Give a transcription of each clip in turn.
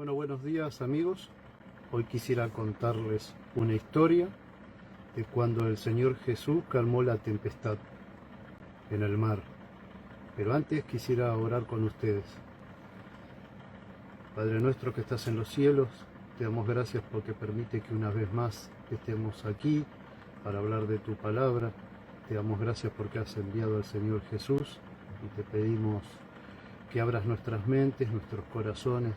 Bueno, buenos días amigos. Hoy quisiera contarles una historia de cuando el Señor Jesús calmó la tempestad en el mar. Pero antes quisiera orar con ustedes. Padre nuestro que estás en los cielos, te damos gracias porque permite que una vez más estemos aquí para hablar de tu palabra. Te damos gracias porque has enviado al Señor Jesús y te pedimos que abras nuestras mentes, nuestros corazones,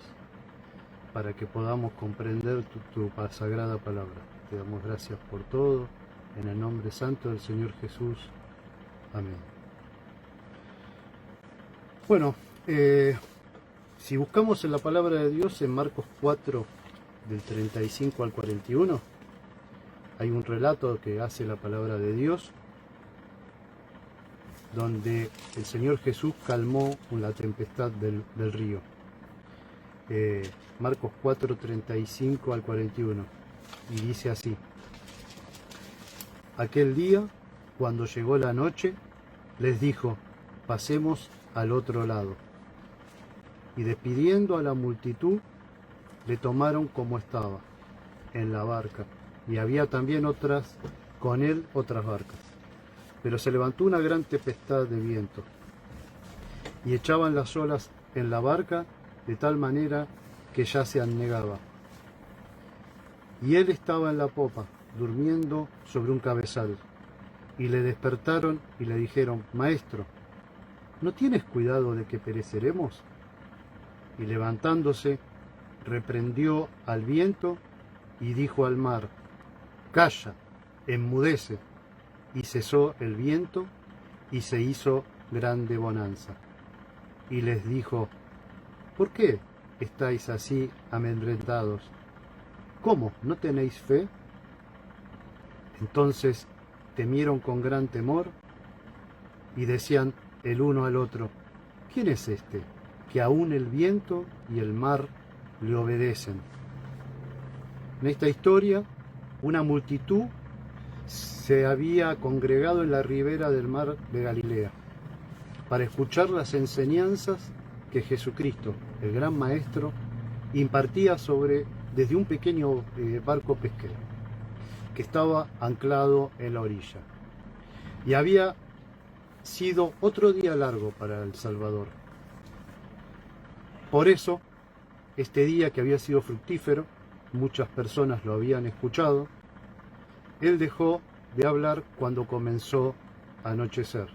para que podamos comprender tu sagrada palabra. Te damos gracias por todo, en el nombre santo del Señor Jesús. Amén. Bueno, si buscamos en la palabra de Dios en Marcos 4, del 35 al 41, hay un relato que hace la palabra de Dios, donde el Señor Jesús calmó la tempestad del río. Marcos 4, 35 al 41, y dice así: Aquel día, cuando llegó la noche, les dijo: pasemos al otro lado. Y despidiendo a la multitud, le tomaron como estaba, en la barca, y había también con él otras barcas. Pero se levantó una gran tempestad de viento, y echaban las olas en la barca de tal manera que ya se anegaba. Y él estaba en la popa, durmiendo sobre un cabezal. Y le despertaron y le dijeron: Maestro, ¿no tienes cuidado de que pereceremos? Y levantándose, reprendió al viento y dijo al mar: Calla, enmudece. Y cesó el viento y se hizo grande bonanza. Y les dijo: ¿por qué estáis así amedrentados? ¿Cómo? ¿No tenéis fe? Entonces temieron con gran temor y decían el uno al otro: ¿quién es este, que aún el viento y el mar le obedecen? En esta historia, una multitud se había congregado en la ribera del mar de Galilea para escuchar las enseñanzas que Jesucristo, el gran maestro, impartía desde un pequeño barco pesquero que estaba anclado en la orilla. Y había sido otro día largo para el Salvador. Por eso, este día que había sido fructífero, muchas personas lo habían escuchado, él dejó de hablar cuando comenzó a anochecer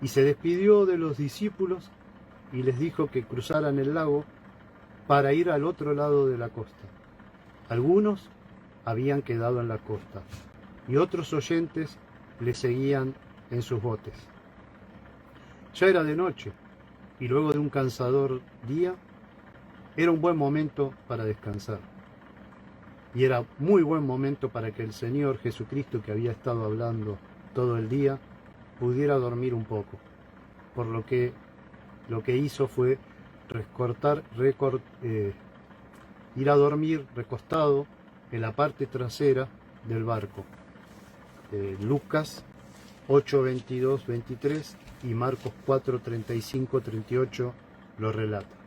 y se despidió de los discípulos y les dijo que cruzaran el lago para ir al otro lado de la costa. Algunos habían quedado en la costa y otros oyentes le seguían en sus botes. Ya era de noche y luego de un cansador día era un buen momento para descansar. Y era muy buen momento para que el Señor Jesucristo, que había estado hablando todo el día, pudiera dormir un poco. Por lo que hizo fue ir a dormir recostado en la parte trasera del barco. Lucas 8, 22, 23 y Marcos 4, 35, 38 lo relata.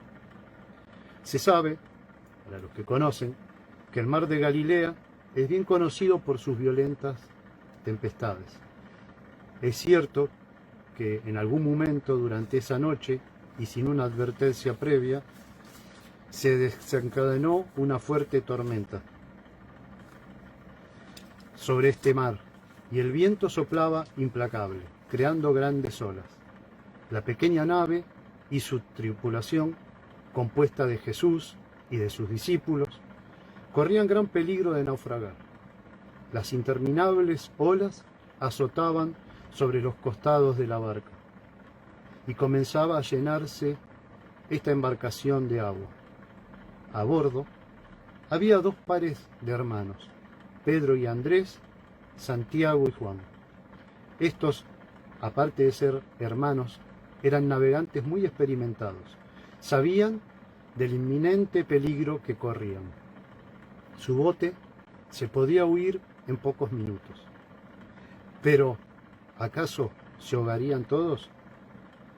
Se sabe, para los que conocen, que el mar de Galilea es bien conocido por sus violentas tempestades. Es cierto que en algún momento durante esa noche, y sin una advertencia previa, se desencadenó una fuerte tormenta sobre este mar, y el viento soplaba implacable, creando grandes olas. La pequeña nave y su tripulación, compuesta de Jesús y de sus discípulos, corrían gran peligro de naufragar. Las interminables olas azotaban sobre los costados de la barca y comenzaba a llenarse esta embarcación de agua. A bordo había dos pares de hermanos, Pedro y Andrés, Santiago y Juan. Estos, aparte de ser hermanos, eran navegantes muy experimentados. Sabían del inminente peligro que corrían. Su bote se podía huir en pocos minutos. Pero, ¿acaso se ahogarían todos?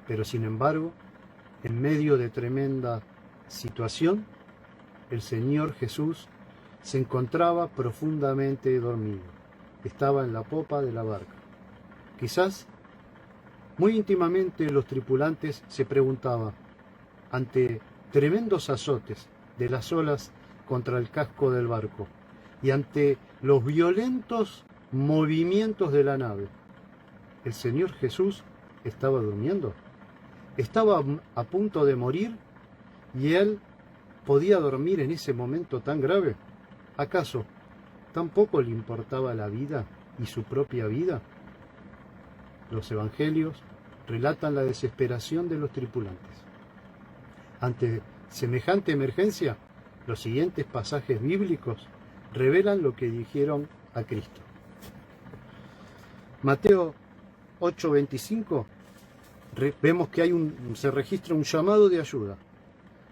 Pero sin embargo, en medio de tremenda situación, el Señor Jesús se encontraba profundamente dormido. Estaba en la popa de la barca. Quizás, muy íntimamente, los tripulantes se preguntaban, ante tremendos azotes de las olas contra el casco del barco y ante los violentos movimientos de la nave, ¿el Señor Jesús estaba durmiendo? ¿Estaba a punto de morir y Él podía dormir en ese momento tan grave? ¿Acaso tampoco le importaba la vida y su propia vida? Los evangelios relatan la desesperación de los tripulantes. Ante semejante emergencia, los siguientes pasajes bíblicos revelan lo que dijeron a Cristo. Mateo 8:25, vemos que se registra un llamado de ayuda.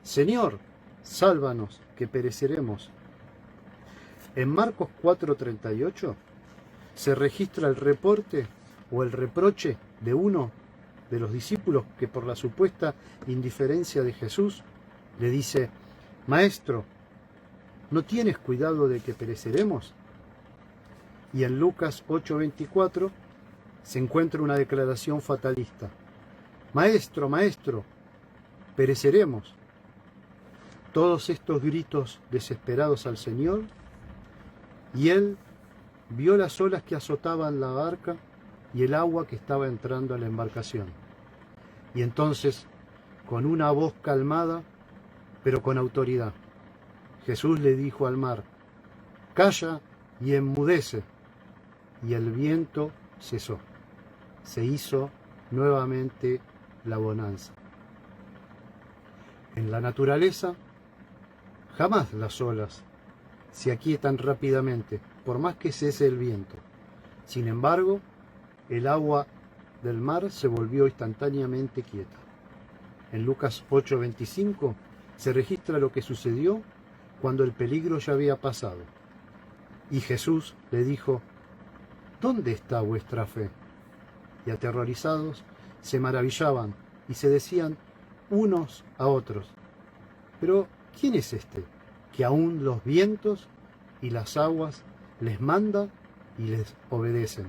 Señor, sálvanos, que pereceremos. En Marcos 4:38 se registra el reporte o el reproche de uno de los discípulos que por la supuesta indiferencia de Jesús le dice: Maestro, ¿no tienes cuidado de que pereceremos? Y en Lucas 8:24 se encuentra una declaración fatalista: Maestro, maestro, pereceremos. Todos estos gritos desesperados al Señor, y Él vio las olas que azotaban la barca y el agua que estaba entrando a la embarcación. Y entonces, con una voz calmada, pero con autoridad, Jesús le dijo al mar: calla y enmudece. Y el viento cesó. Se hizo nuevamente la bonanza. En la naturaleza, jamás las olas se aquietan rápidamente, por más que cese el viento. Sin embargo, el agua del mar se volvió instantáneamente quieta. En Lucas 8:25 se registra lo que sucedió cuando el peligro ya había pasado. Y Jesús le dijo: ¿dónde está vuestra fe? Y aterrorizados se maravillaban y se decían unos a otros: pero ¿quién es este que aún los vientos y las aguas les manda y les obedecen?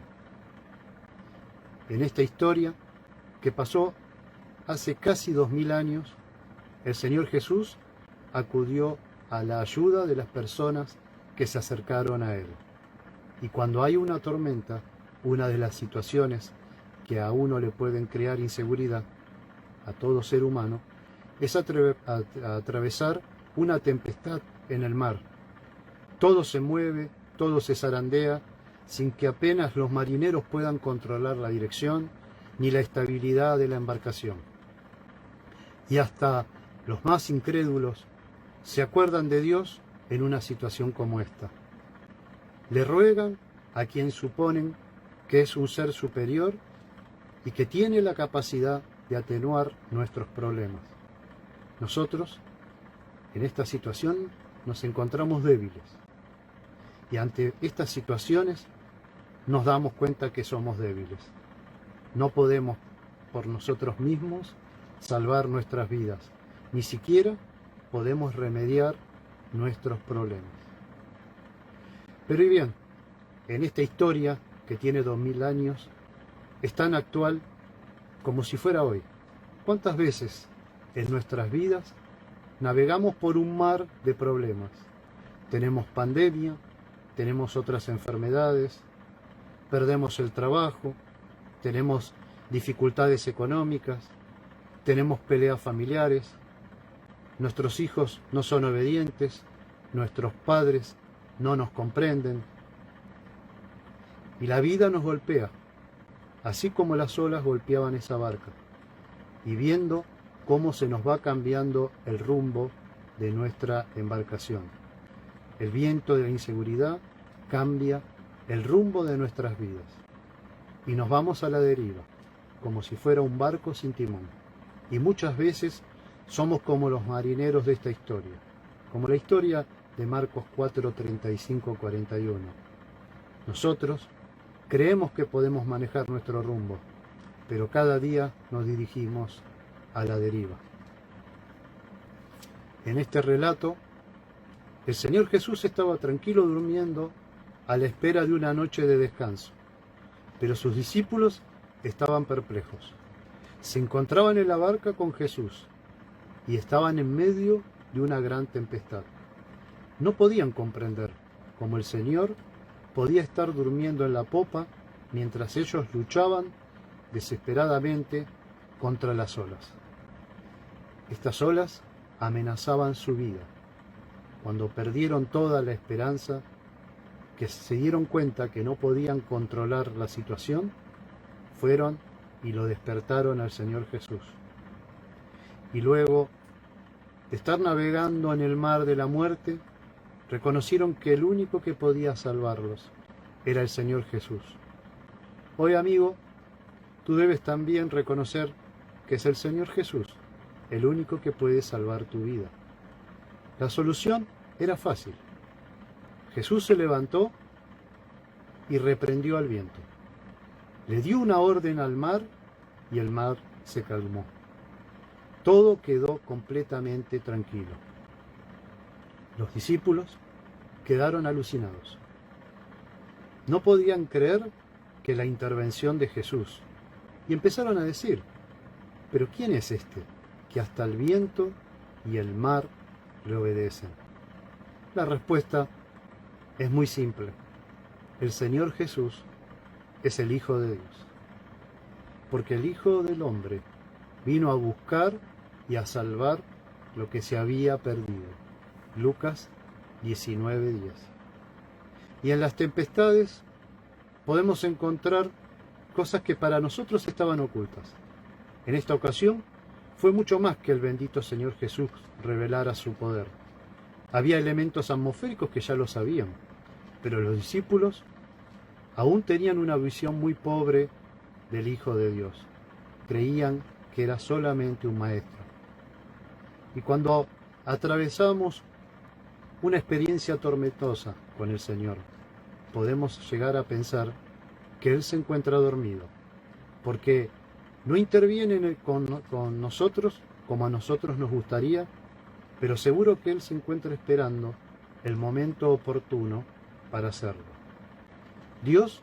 En esta historia, que pasó hace casi 2000 años, el Señor Jesús acudió a la ayuda de las personas que se acercaron a Él. Y cuando hay una tormenta, una de las situaciones que a uno le pueden crear inseguridad, a todo ser humano, es atravesar una tempestad en el mar. Todo se mueve, todo se zarandea, sin que apenas los marineros puedan controlar la dirección ni la estabilidad de la embarcación. Y hasta los más incrédulos se acuerdan de Dios en una situación como esta. Le ruegan a quien suponen que es un ser superior y que tiene la capacidad de atenuar nuestros problemas. Nosotros, en esta situación, nos encontramos débiles. Y ante estas situaciones nos damos cuenta que somos débiles. No podemos por nosotros mismos salvar nuestras vidas, ni siquiera podemos remediar nuestros problemas. Pero y bien, en esta historia que tiene 2000 años, es tan actual como si fuera hoy. ¿Cuántas veces en nuestras vidas navegamos por un mar de problemas? Tenemos pandemia, tenemos otras enfermedades, perdemos el trabajo, tenemos dificultades económicas, tenemos peleas familiares, nuestros hijos no son obedientes, nuestros padres no nos comprenden, y la vida nos golpea, así como las olas golpeaban esa barca, y viendo cómo se nos va cambiando el rumbo de nuestra embarcación. El viento de la inseguridad cambia el rumbo de nuestras vidas, y nos vamos a la deriva, como si fuera un barco sin timón. Y muchas veces somos como los marineros de esta historia, como la historia de Marcos 4, 35, 41. Nosotros creemos que podemos manejar nuestro rumbo, pero cada día nos dirigimos a la deriva. En este relato El Señor Jesús estaba tranquilo durmiendo a la espera de una noche de descanso, pero sus discípulos estaban perplejos. Se encontraban en la barca con Jesús y estaban en medio de una gran tempestad. No podían comprender cómo el Señor podía estar durmiendo en la popa mientras ellos luchaban desesperadamente contra las olas. Estas olas amenazaban su vida. Cuando perdieron toda la esperanza, que se dieron cuenta que no podían controlar la situación, fueron y lo despertaron al Señor Jesús. Y luego de estar navegando en el mar de la muerte, reconocieron que el único que podía salvarlos era el Señor Jesús. Hoy, amigo, tú debes también reconocer que es el Señor Jesús el único que puede salvar tu vida. La solución era fácil. Jesús se levantó y reprendió al viento. Le dio una orden al mar y el mar se calmó. Todo quedó completamente tranquilo. Los discípulos quedaron alucinados. No podían creer que la intervención de Jesús y empezaron a decir: ¿pero quién es este que hasta el viento y el mar le obedecen? La respuesta es muy simple. El Señor Jesús es el Hijo de Dios, porque el Hijo del Hombre vino a buscar y a salvar lo que se había perdido. Lucas 19:10. Y en las tempestades podemos encontrar cosas que para nosotros estaban ocultas. En esta ocasión fue mucho más que el bendito Señor Jesús revelara su poder. Había elementos atmosféricos que ya lo sabían, pero los discípulos aún tenían una visión muy pobre del Hijo de Dios. Creían que era solamente un maestro. Y cuando atravesamos una experiencia tormentosa con el Señor, podemos llegar a pensar que Él se encuentra dormido, porque no interviene con nosotros como a nosotros nos gustaría, pero seguro que Él se encuentra esperando el momento oportuno para hacerlo. Dios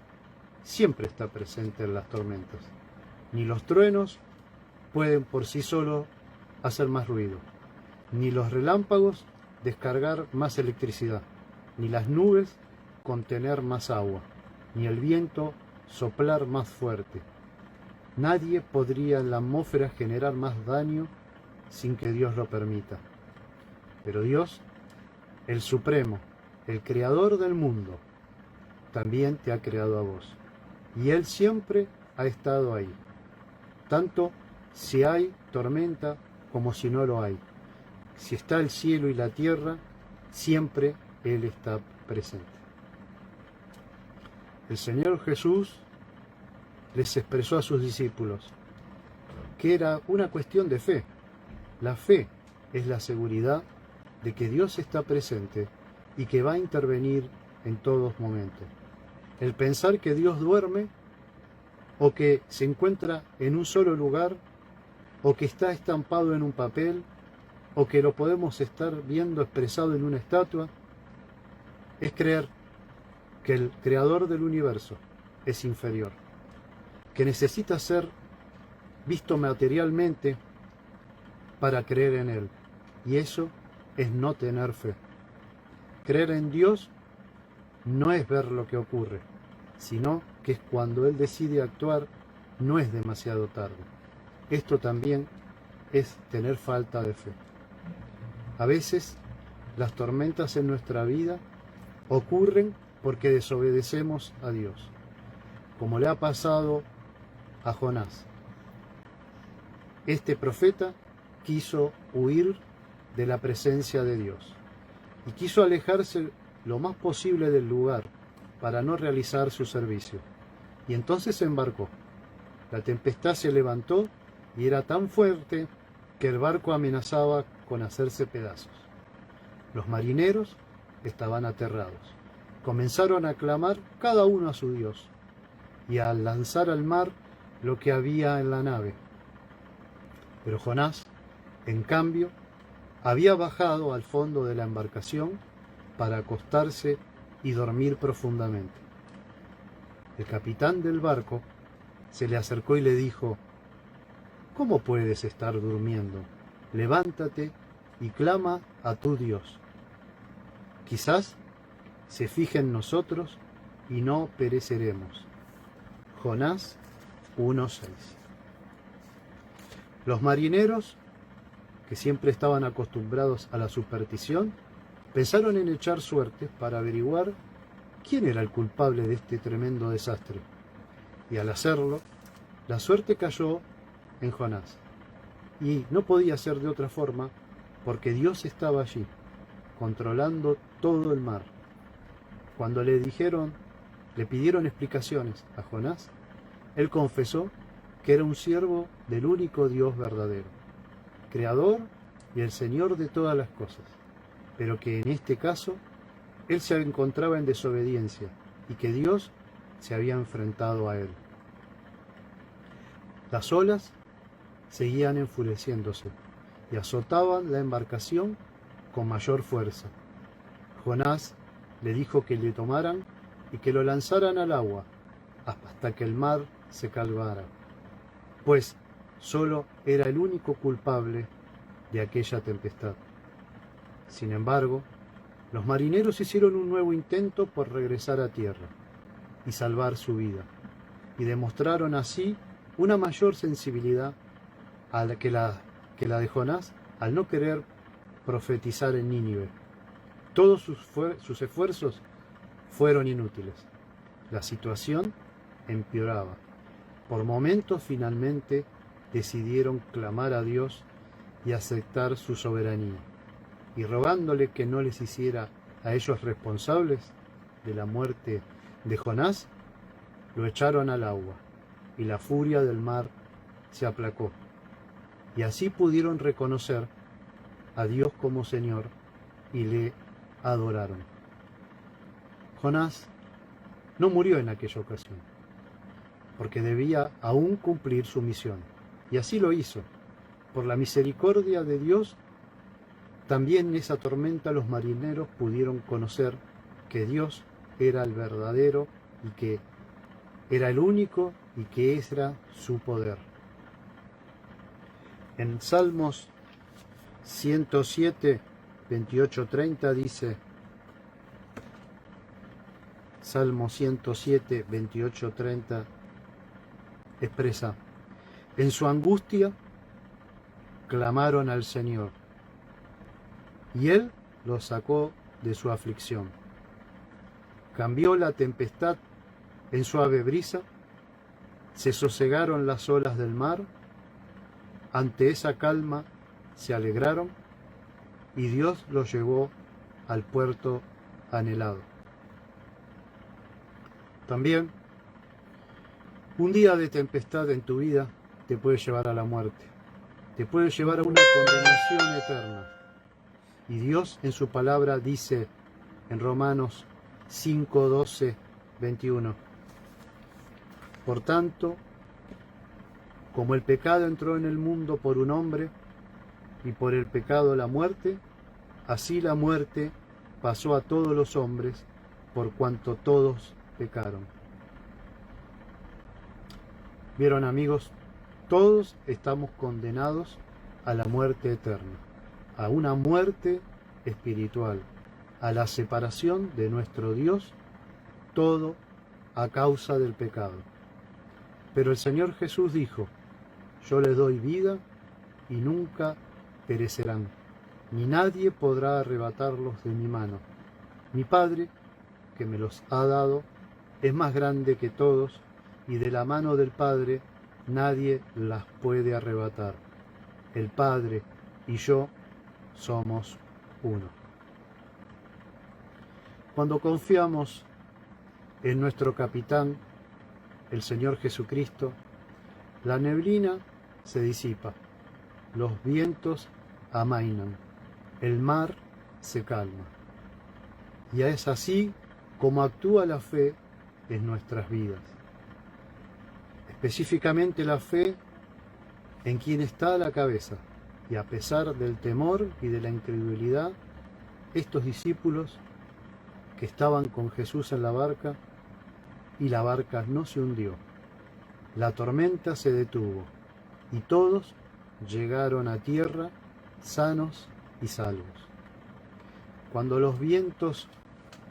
siempre está presente en las tormentas. Ni los truenos pueden por sí solos hacer más ruido, ni los relámpagos descargar más electricidad, ni las nubes contener más agua, ni el viento soplar más fuerte. Nadie podría en la atmósfera generar más daño sin que Dios lo permita. Pero Dios, el Supremo, el Creador del mundo, también te ha creado a vos. Y Él siempre ha estado ahí, tanto si hay tormenta como si no lo hay. Si está el cielo y la tierra, siempre Él está presente. El Señor Jesús les expresó a sus discípulos que era una cuestión de fe. La fe es la seguridad de que Dios está presente y que va a intervenir en todos momentos. El pensar que Dios duerme, o que se encuentra en un solo lugar, o que está estampado en un papel, o que lo podemos estar viendo expresado en una estatua, es creer que el creador del universo es inferior, que necesita ser visto materialmente para creer en Él. Y eso es no tener fe. Creer en Dios no es ver lo que ocurre, sino que es cuando Él decide actuar, no es demasiado tarde. Esto también es tener falta de fe. A veces las tormentas en nuestra vida ocurren porque desobedecemos a Dios, como le ha pasado a Jonás. Este profeta quiso huir de la presencia de Dios y quiso alejarse lo más posible del lugar para no realizar su servicio. Y entonces se embarcó. La tempestad se levantó y era tan fuerte que el barco amenazaba con hacerse pedazos. Los marineros estaban aterrados. Comenzaron a clamar cada uno a su Dios y a lanzar al mar lo que había en la nave. Pero Jonás, en cambio, había bajado al fondo de la embarcación para acostarse y dormir profundamente. El capitán del barco se le acercó y le dijo: ¿Cómo puedes estar durmiendo? Levántate y clama a tu Dios. Quizás se fije en nosotros y no pereceremos. Jonás 1:6. Los marineros, que siempre estaban acostumbrados a la superstición, pensaron en echar suertes para averiguar quién era el culpable de este tremendo desastre. Y al hacerlo, la suerte cayó en Jonás. Y no podía ser de otra forma, porque Dios estaba allí, controlando todo el mar. Cuando le pidieron explicaciones a Jonás, él confesó que era un siervo del único Dios verdadero, creador y el Señor de todas las cosas, pero que en este caso él se encontraba en desobediencia y que Dios se había enfrentado a él. Las olas seguían enfureciéndose y azotaban la embarcación con mayor fuerza. Jonás le dijo que le tomaran y que lo lanzaran al agua hasta que el mar se calmara, pues solo era el único culpable de aquella tempestad. Sin embargo, los marineros hicieron un nuevo intento por regresar a tierra y salvar su vida, y demostraron así una mayor sensibilidad que la de Jonás al no querer profetizar en Nínive. Todos sus esfuerzos fueron inútiles. La situación empeoraba. Por momentos finalmente decidieron clamar a Dios y aceptar su soberanía, y rogándole que no les hiciera a ellos responsables de la muerte de Jonás, lo echaron al agua, y la furia del mar se aplacó. Y así pudieron reconocer a Dios como Señor y le adoraron. Jonás no murió en aquella ocasión, porque debía aún cumplir su misión, y así lo hizo. Por la misericordia de Dios, también en esa tormenta los marineros pudieron conocer que Dios era el verdadero y que era el único y que era su poder. En Salmos 107, 28-30 dice, Salmo 107, 28-30 expresa: en su angustia clamaron al Señor, y Él los sacó de su aflicción. Cambió la tempestad en suave brisa, se sosegaron las olas del mar, ante esa calma se alegraron, y Dios los llevó al puerto anhelado. También, un día de tempestad en tu vida te puede llevar a la muerte, te puede llevar a una condenación eterna. Y Dios en su palabra dice en Romanos 5, 12, 21, por tanto, como el pecado entró en el mundo por un hombre, y por el pecado la muerte, así la muerte pasó a todos los hombres, por cuanto todos pecaron. Vieron, amigos, todos estamos condenados a la muerte eterna, a una muerte espiritual, a la separación de nuestro Dios, todo a causa del pecado. Pero el Señor Jesús dijo: yo les doy vida y nunca perecerán, ni nadie podrá arrebatarlos de mi mano. Mi Padre, que me los ha dado, es más grande que todos, y de la mano del Padre nadie las puede arrebatar. El Padre y yo somos uno. Cuando confiamos en nuestro capitán, el Señor Jesucristo, la neblina se disipa, los vientos amainan, el mar se calma. Y es así como actúa la fe en nuestras vidas. Específicamente la fe en quien está a la cabeza, y a pesar del temor y de la incredulidad, estos discípulos que estaban con Jesús en la barca, y la barca no se hundió. La tormenta se detuvo, y todos llegaron a tierra sanos y salvos. Cuando los vientos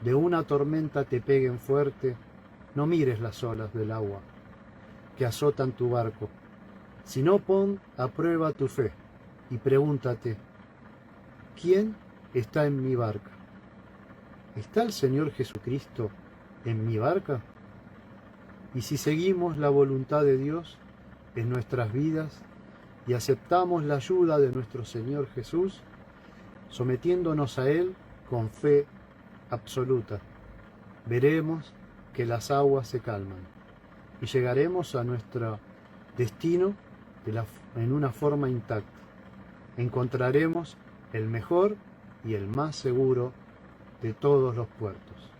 de una tormenta te peguen fuerte, no mires las olas del agua que azotan tu barco, sino pon a prueba tu fe y pregúntate, ¿quién está en mi barca? ¿Está el Señor Jesucristo en mi barca? Y si seguimos la voluntad de Dios en nuestras vidas y aceptamos la ayuda de nuestro Señor Jesús, sometiéndonos a Él con fe absoluta, veremos que las aguas se calman y llegaremos a nuestro destino en una forma intacta. Encontraremos el mejor y el más seguro de todos los puertos,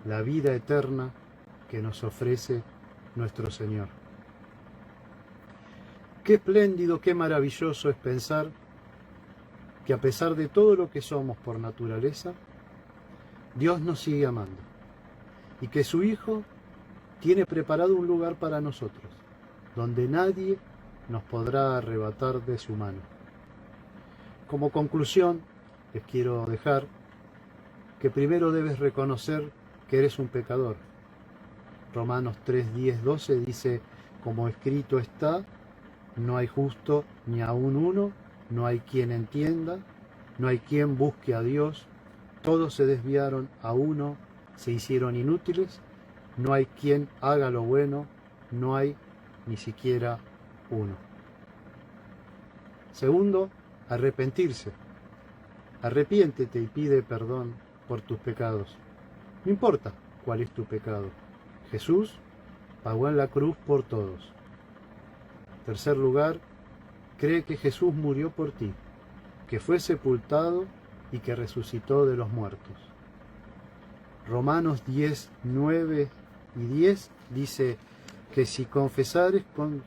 la vida eterna que nos ofrece nuestro Señor. Qué espléndido, qué maravilloso es pensar que a pesar de todo lo que somos por naturaleza, Dios nos sigue amando y que su Hijo tiene preparado un lugar para nosotros, donde nadie nos podrá arrebatar de su mano. Como conclusión, les quiero dejar que primero debes reconocer que eres un pecador. Romanos 3, 10, 12 dice, como escrito está, no hay justo ni aun uno, no hay quien entienda, no hay quien busque a Dios, todos se desviaron a uno, se hicieron inútiles, no hay quien haga lo bueno, no hay ni siquiera uno. Segundo, arrepentirse. Arrepiéntete y pide perdón por tus pecados. No importa cuál es tu pecado. Jesús pagó en la cruz por todos. Tercer lugar, cree que Jesús murió por ti, que fue sepultado y que resucitó de los muertos. Romanos 10, 9 y 10 dice que si confesares con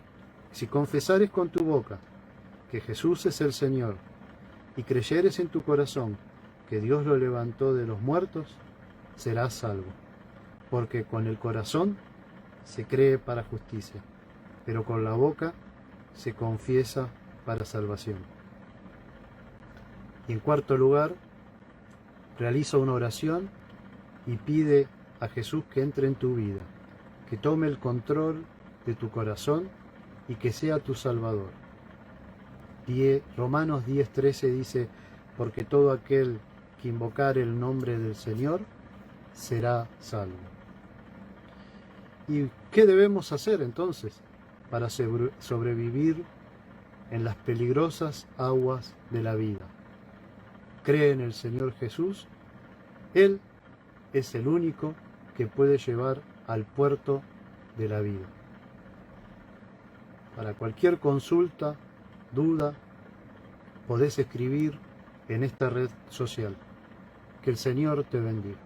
tu boca que Jesús es el Señor y creyeres en tu corazón que Dios lo levantó de los muertos, serás salvo. Porque con el corazón se cree para justicia, pero con la boca se confiesa para salvación. Y en cuarto lugar, realiza una oración y pide a Jesús que entre en tu vida, que tome el control de tu corazón y que sea tu Salvador. Romanos 10:13 dice, porque todo aquel que invocare el nombre del Señor será salvo. ¿Y qué debemos hacer entonces para sobrevivir en las peligrosas aguas de la vida? Cree en el Señor Jesús. Él es el único que puede llevar al puerto de la vida. Para cualquier consulta, duda, podés escribir en esta red social. Que el Señor te bendiga.